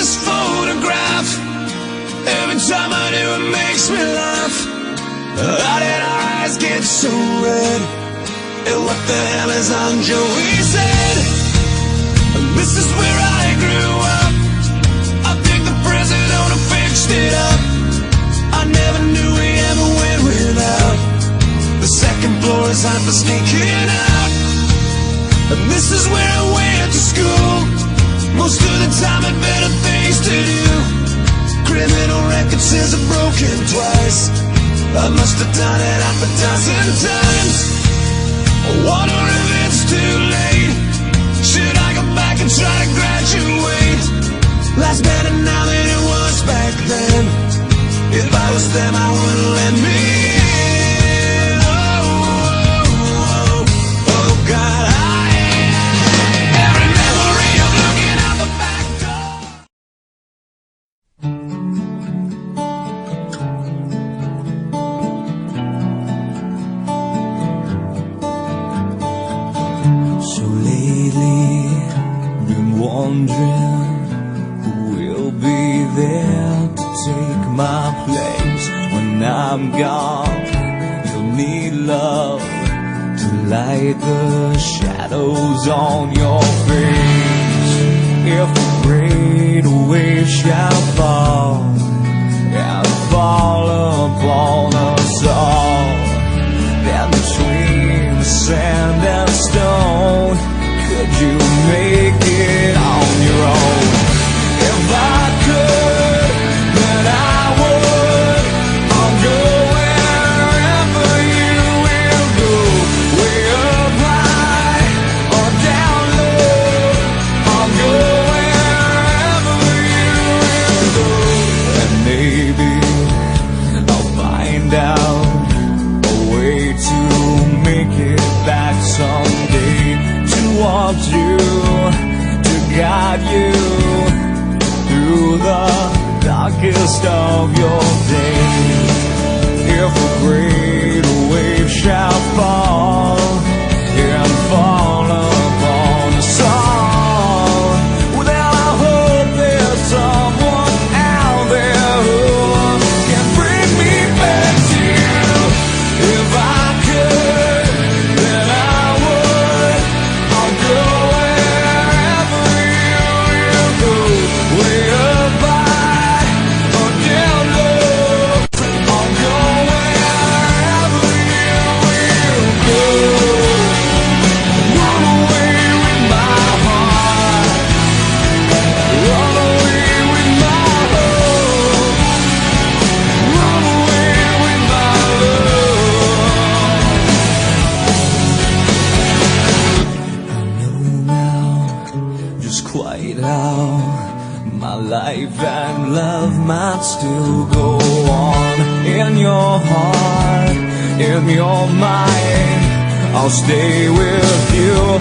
this photograph. Every time I do, it makes me laugh. How did our eyes get so red? And what the hell is on Joey's head? This is where I grew up. I think the president owner fixed it up. I never knew we ever went without. The second floor is hot for sneaking out. And this is where I went to school. Most of the time had better things to do. Criminal record says I've broken twice. I must have done it half a dozen times. I wonder if it's too late. Should I go back and try to graduate? Life's better now than it was back then. If I was them, I wouldn't let me in. Oh God, every memory of looking out the back door. So lately, been wondering who will be there to take my place when I'm gone. You'll need love to light the shadows on your face. If a great wave shall fall and fall upon us all, then between the sand and stone, could you make it on your own? If I could, then I would. I'll go wherever you will go, way up high or down low. I'll go wherever you will go, and maybe I'll find out a way to make it back someday, to want you, to guide you through the darkest of your days. If a great wave shall fall and fall upon us all, then I hope there's someone out there who can bring me back to you. If I could, then I would. I'll go wherever you will go, way up high or down low. I'll go wherever you will go. Run away with my heart, run away with my hope, run away with my love. I know now just quite how my life and love might still go on. In your heart, in your mind, I'll stay with you.